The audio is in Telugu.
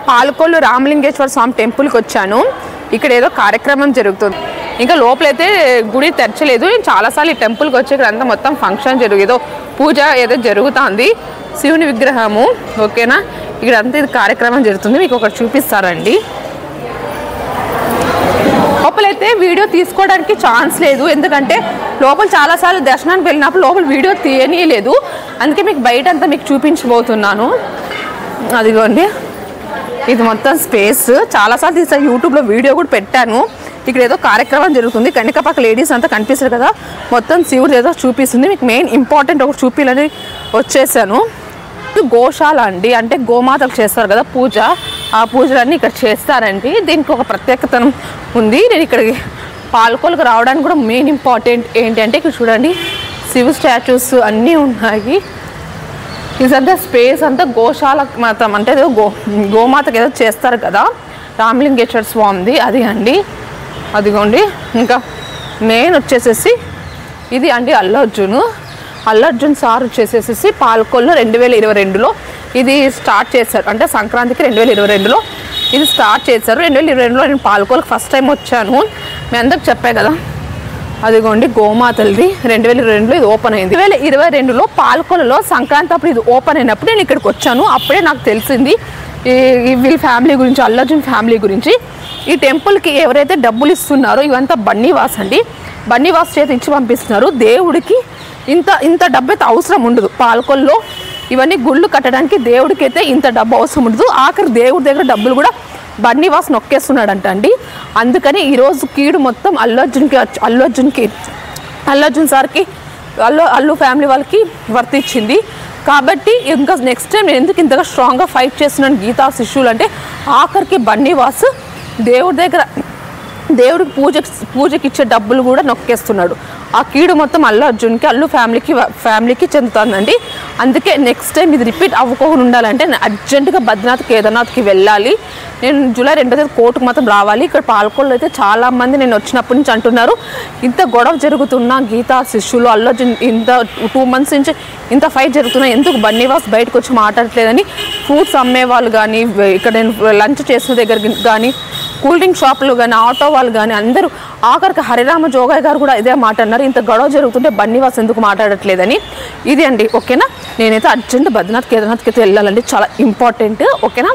పాలకొల్లు రామలింగేశ్వర స్వామి టెంపుల్కి వచ్చాను. ఇక్కడ ఏదో కార్యక్రమం జరుగుతుంది. ఇంకా లోపలైతే గుడి తెరచలేదు. నేను చాలాసార్లు ఈ టెంపుల్కి వచ్చి ఇక్కడ అంతా మొత్తం ఫంక్షన్ ఏదో పూజ ఏదో జరుగుతుంది. శివుని విగ్రహము ఓకేనా. ఇక్కడ అంతా ఇది కార్యక్రమం జరుగుతుంది. మీకు ఒకటి చూపిస్తారండి. లోపలైతే వీడియో తీసుకోవడానికి ఛాన్స్ లేదు. ఎందుకంటే లోపల చాలాసార్లు దర్శనానికి వెళ్ళినప్పుడు లోపల వీడియో తీయనీయలేదు. అందుకే మీకు బయట అంతా మీకు చూపించబోతున్నాను. అదిగోండి ఇది మొత్తం స్పేస్. చాలాసార్లు తీసాను, యూట్యూబ్లో వీడియో కూడా పెట్టాను. ఇక్కడ ఏదో కార్యక్రమం జరుగుతుంది. కనికపక్క లేడీస్ అంతా కనిపిస్తారు కదా, మొత్తం శివుడు ఏదో చూపిస్తుంది. మీకు మెయిన్ ఇంపార్టెంట్ ఒకటి చూపించాలని వచ్చేసాను. గోశాల అండి, అంటే గోమాతకు చేస్తారు కదా పూజ, ఆ పూజలన్నీ ఇక్కడ చేస్తారండి. దీనికి ఒక ప్రత్యేకతనం ఉంది. నేను ఇక్కడికి పాలకొల్లుకు రావడానికి కూడా మెయిన్ ఇంపార్టెంట్ ఏంటంటే ఇక్కడ చూడండి శివ స్టాచ్యూస్ అన్నీ ఉన్నాయి. ఇదంతా స్పేస్ అంతా గోశాల మాత్రం, అంటే ఏదో గోమాతకు ఏదో చేస్తారు కదా రామలింగేశ్వర స్వామిది, అది అండి. అదిగోండి ఇంకా నేను వచ్చేసేసి ఇది అండి అల్లు అర్జున్ సార్ వచ్చేసేసి పాలకొల్లు 2022లో ఇది స్టార్ట్ చేశారు. అంటే సంక్రాంతికి 2022లో ఇది స్టార్ట్ చేశారు. 2022లో నేను పాలకొల్లుకి ఫస్ట్ టైం వచ్చాను. మీ అందరికి చెప్పాను కదా. అదిగోండి గోమాతలది 2022లో ఇది ఓపెన్ అయింది. 2022లో పాలకొల్లులో సంక్రాంతి అప్పుడు ఇది ఓపెన్ అయినప్పుడు నేను ఇక్కడికి వచ్చాను. అప్పుడే నాకు తెలిసింది వీళ్ళ ఫ్యామిలీ గురించి, అల్లు అర్జున్ ఫ్యామిలీ గురించి. ఈ టెంపుల్కి ఎవరైతే డబ్బులు ఇస్తున్నారో ఇవంతా బన్నీవాస్ అండి, బన్నీవాస్ చేతి ఇచ్చి పంపిస్తున్నారు. దేవుడికి ఇంత డబ్బు అయితే అవసరం ఉండదు. పాలకొల్లో ఇవన్నీ గుళ్ళు కట్టడానికి దేవుడికి అయితే ఇంత డబ్బు అవసరం ఉండదు. ఆఖరి దేవుడి దగ్గర డబ్బులు కూడా బన్నీవాస్ నొక్కేస్తున్నాడంట అండి. అందుకని ఈరోజు కీడు మొత్తం అల్లు అర్జున్ సార్కి అల్లు ఫ్యామిలీ వాళ్ళకి వర్తించింది. కాబట్టి ఇంకా నెక్స్ట్ టైం నేను ఎందుకు ఇంతగా స్ట్రాంగ్గా ఫైట్ చేస్తున్నాను గీతా శిష్యులు అంటే ఆఖరికి బన్నీవాస్ దేవుడి దగ్గర దేవుడికి పూజకి ఇచ్చే డబ్బులు కూడా నొక్కేస్తున్నాడు. ఆ కీడు మొత్తం అల్లు ఫ్యామిలీకి చెందుతుందండి. అందుకే నెక్స్ట్ టైం ఇది రిపీట్ అవ్వకుండా ఉండాలంటే నేను అర్జెంటుగా బద్రీనాథ్ కేదార్నాథ్కి వెళ్ళాలి. నేను జూలై 2వ కోర్టుకు మాత్రం రావాలి. ఇక్కడ పాలకొల్లు అయితే చాలామంది నేను వచ్చినప్పటి నుంచి అంటున్నారు ఇంత గొడవ జరుగుతున్నా గీతా శిష్యులు అల్లు అర్జున్ ఇంత 2 months నుంచి ఇంత ఫైట్ జరుగుతున్నా ఎందుకు బన్నీవాస్ బయటకు వచ్చి మాట్లాడట్లేదని ఫ్రూట్స్ అమ్మే వాళ్ళు కానీ, ఇక్కడ నేను లంచ్ చేసిన దగ్గర కానీ, కూల్ డ్రింక్ షాపులు కానీ, ఆటో వాళ్ళు కానీ అందరూ ఆఖరికి హరిరామ జోగయ్య గారు కూడా ఇదే మాట అన్నారు. ఇంత గొడవ జరుగుతుంటే బన్నీవాస్ ఎందుకు మాట్లాడట్లేదని. ఇది అండి ఓకేనా. నేనైతే అర్జెంట్ బద్రీనాథ్ కేదార్నాథ్కి అయితే వెళ్ళాలండి, చాలా ఇంపార్టెంట్ ఓకేనా.